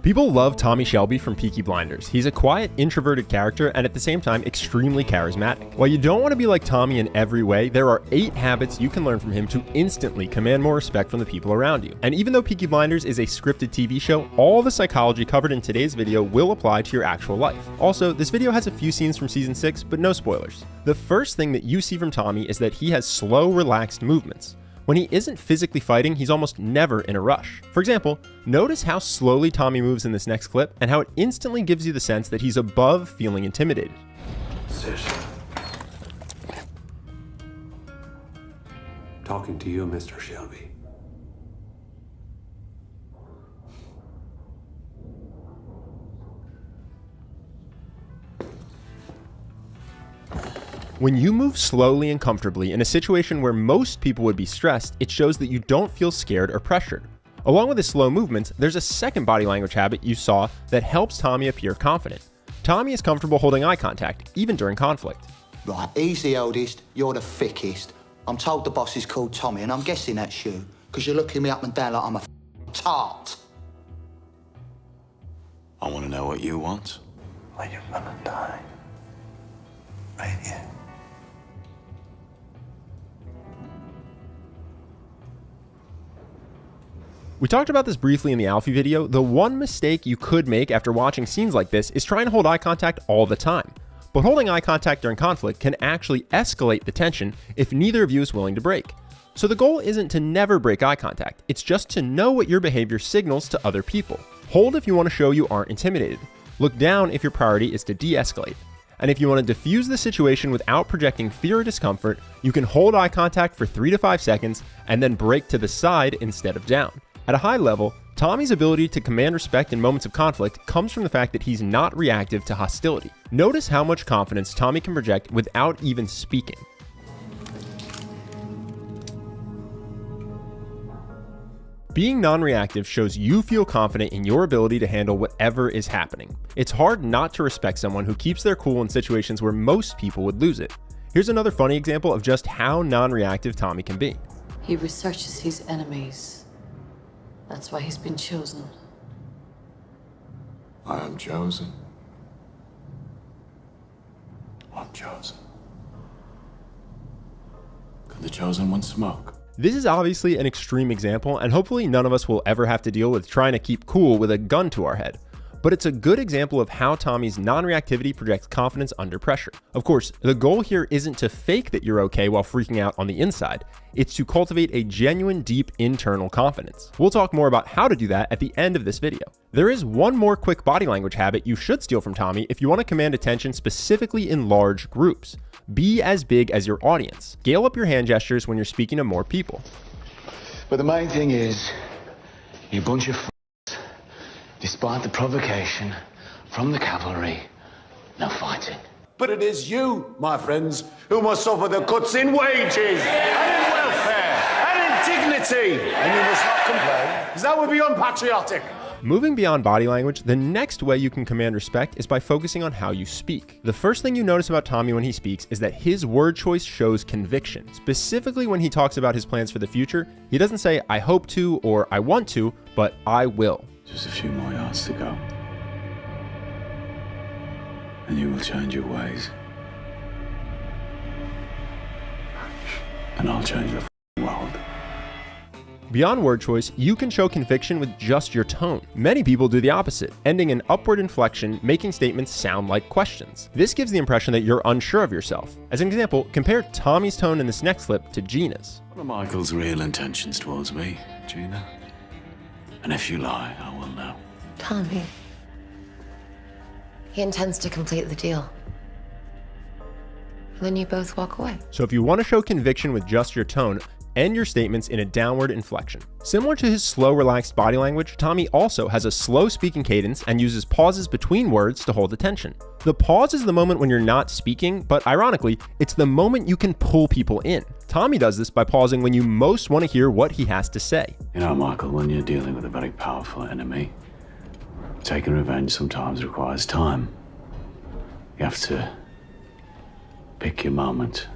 People love Tommy Shelby from Peaky Blinders. He's a quiet, introverted character and at the same time extremely charismatic. While you don't want to be like Tommy in every way, there are 8 habits you can learn from him to instantly command more respect from the people around you. And even though Peaky Blinders is a scripted TV show, all the psychology covered in today's video will apply to your actual life. Also, this video has a few scenes from season 6, but no spoilers. The first thing that you see from Tommy is that he has slow, relaxed movements. When he isn't physically fighting, he's almost never in a rush. For example, notice how slowly Tommy moves in this next clip and how it instantly gives you the sense that he's above feeling intimidated. Sit. Talking to you, Mr. Shelby. When you move slowly and comfortably in a situation where most people would be stressed, it shows that you don't feel scared or pressured. Along with his slow movements, there's a second body language habit you saw that helps Tommy appear confident. Tommy is comfortable holding eye contact, even during conflict. Right, he's the oldest, you're the thickest. I'm told the boss is called Tommy, and I'm guessing that's you, because you're looking me up and down like I'm a tart. I want to know what you want. Well, you're gonna die. Right here. We talked about this briefly in the Alfie video. The one mistake you could make after watching scenes like this is trying to hold eye contact all the time. But holding eye contact during conflict can actually escalate the tension if neither of you is willing to break. So the goal isn't to never break eye contact, it's just to know what your behavior signals to other people. Hold if you want to show you aren't intimidated. Look down if your priority is to de-escalate. And if you want to diffuse the situation without projecting fear or discomfort, you can hold eye contact for 3 to 5 seconds and then break to the side instead of down. At a high level, Tommy's ability to command respect in moments of conflict comes from the fact that he's not reactive to hostility. Notice how much confidence Tommy can project without even speaking. Being non-reactive shows you feel confident in your ability to handle whatever is happening. It's hard not to respect someone who keeps their cool in situations where most people would lose it. Here's another funny example of just how non-reactive Tommy can be. He researches his enemies. That's why he's been chosen. I am chosen. I'm chosen. Could the chosen one smoke? This is obviously an extreme example, and hopefully none of us will ever have to deal with trying to keep cool with a gun to our head. But it's a good example of how Tommy's non-reactivity projects confidence under pressure. Of course, the goal here isn't to fake that you're okay while freaking out on the inside. It's to cultivate a genuine, deep internal confidence. We'll talk more about how to do that at the end of this video. There is one more quick body language habit you should steal from Tommy if you want to command attention specifically in large groups. Be as big as your audience. Scale up your hand gestures when you're speaking to more people. But the main thing is, you bunch of despite the provocation from the cavalry, no fighting. But it is you, my friends, who must suffer the cuts in wages, and in welfare, and in dignity. And you must not complain, because that would be unpatriotic. Moving beyond body language, the next way you can command respect is by focusing on how you speak. The first thing you notice about Tommy when he speaks is that his word choice shows conviction. Specifically when he talks about his plans for the future, he doesn't say, I hope to, or I want to, but I will. Just a few more yards to go. And you will change your ways. And I'll change the world. Beyond word choice, you can show conviction with just your tone. Many people do the opposite, ending in upward inflection, making statements sound like questions. This gives the impression that you're unsure of yourself. As an example, compare Tommy's tone in this next clip to Gina's. What are Michael's real intentions towards me, Gina? And if you lie, I will know. Tommy. He intends to complete the deal. And then you both walk away. So if you want to show conviction with just your tone, end your statements in a downward inflection. Similar to his slow, relaxed body language, Tommy also has a slow speaking cadence and uses pauses between words to hold attention. The pause is the moment when you're not speaking, but ironically, it's the moment you can pull people in. Tommy does this by pausing when you most want to hear what he has to say. You know, Michael, when you're dealing with a very powerful enemy, taking revenge sometimes requires time. You have to pick your moment.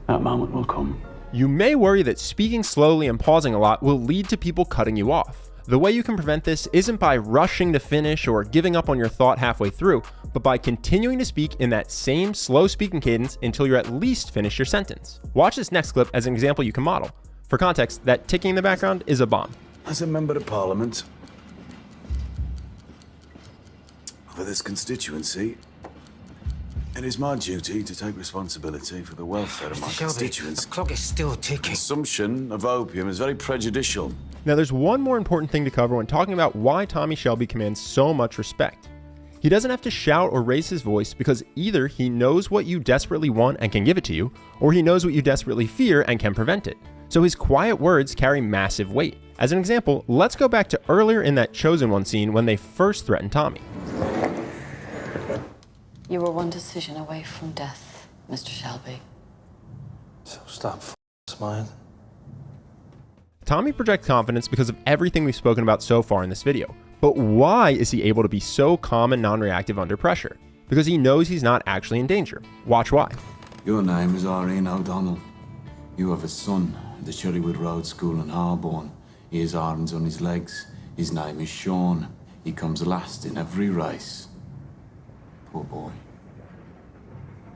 That moment will come. You may worry that speaking slowly and pausing a lot will lead to people cutting you off. The way you can prevent this isn't by rushing to finish or giving up on your thought halfway through, but by continuing to speak in that same slow speaking cadence until you're at least finished your sentence. Watch this next clip as an example you can model. For context, that ticking in the background is a bomb. As a member of Parliament for this constituency, it is my duty to take responsibility for the welfare of my constituents. The clock is still ticking. Consumption of opium is very prejudicial. Now there's one more important thing to cover when talking about why Tommy Shelby commands so much respect. He doesn't have to shout or raise his voice because either he knows what you desperately want and can give it to you, or he knows what you desperately fear and can prevent it. So his quiet words carry massive weight. As an example, let's go back to earlier in that Chosen One scene when they first threatened Tommy. You were one decision away from death, Mr. Shelby. So stop smiling. Tommy projects confidence because of everything we've spoken about so far in this video. But why is he able to be so calm and non-reactive under pressure? Because he knows he's not actually in danger. Watch why. Your name is Irene O'Donnell. You have a son at the Cherrywood Road School in Harborne. He has arms on his legs. His name is Sean. He comes last in every race. Poor boy.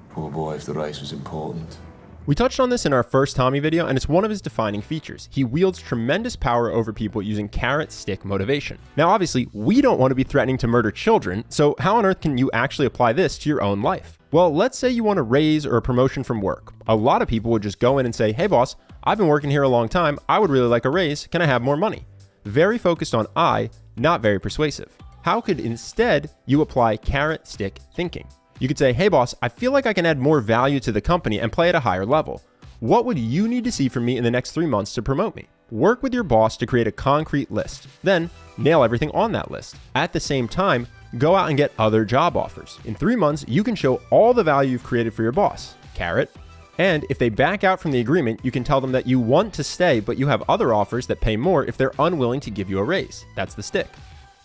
Poor boy if the race was important. We touched on this in our first Tommy video, and it's one of his defining features. He wields tremendous power over people using carrot stick motivation. Now obviously, we don't want to be threatening to murder children, so how on earth can you actually apply this to your own life? Well, let's say you want a raise or a promotion from work. A lot of people would just go in and say, hey boss, I've been working here a long time, I would really like a raise, can I have more money? Very focused on I, not very persuasive. How could instead you apply carrot stick thinking? You could say, hey boss, I feel like I can add more value to the company and play at a higher level. What would you need to see from me in the next 3 months to promote me? Work with your boss to create a concrete list. Then nail everything on that list. At the same time, go out and get other job offers. In 3 months, you can show all the value you've created for your boss. Carrot. And if they back out from the agreement, you can tell them that you want to stay, but you have other offers that pay more if they're unwilling to give you a raise. That's the stick.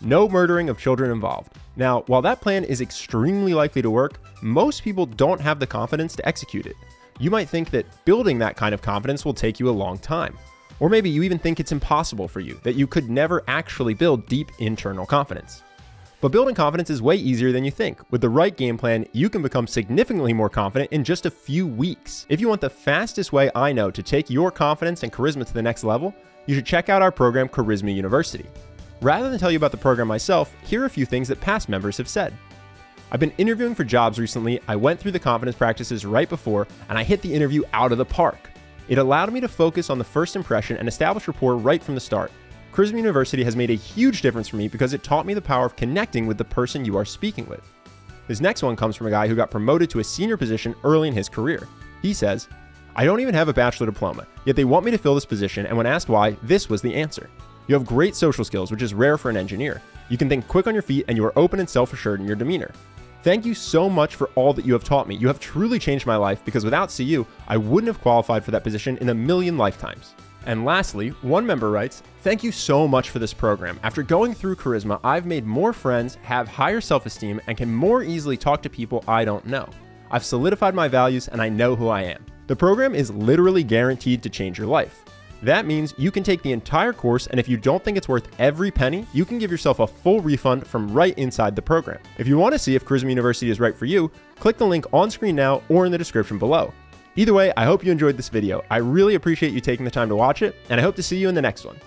No murdering of children involved. Now, while that plan is extremely likely to work, most people don't have the confidence to execute it. You might think that building that kind of confidence will take you a long time. Or maybe you even think it's impossible for you, that you could never actually build deep internal confidence. But building confidence is way easier than you think. With the right game plan, you can become significantly more confident in just a few weeks. If you want the fastest way I know to take your confidence and charisma to the next level, you should check out our program, Charisma University. Rather than tell you about the program myself, here are a few things that past members have said. I've been interviewing for jobs recently, I went through the confidence practices right before, and I hit the interview out of the park. It allowed me to focus on the first impression and establish rapport right from the start. Charisma University has made a huge difference for me because it taught me the power of connecting with the person you are speaking with. This next one comes from a guy who got promoted to a senior position early in his career. He says, I don't even have a bachelor diploma, yet they want me to fill this position, and when asked why, this was the answer. You have great social skills, which is rare for an engineer. You can think quick on your feet, and you are open and self-assured in your demeanor. Thank you so much for all that you have taught me. You have truly changed my life because without CU, I wouldn't have qualified for that position in a million lifetimes. And lastly, one member writes, thank you so much for this program. After going through Charisma, I've made more friends, have higher self-esteem, and can more easily talk to people I don't know. I've solidified my values and I know who I am. The program is literally guaranteed to change your life. That means you can take the entire course, and if you don't think it's worth every penny, you can give yourself a full refund from right inside the program. If you want to see if Charisma University is right for you, click the link on screen now or in the description below. Either way, I hope you enjoyed this video. I really appreciate you taking the time to watch it, and I hope to see you in the next one.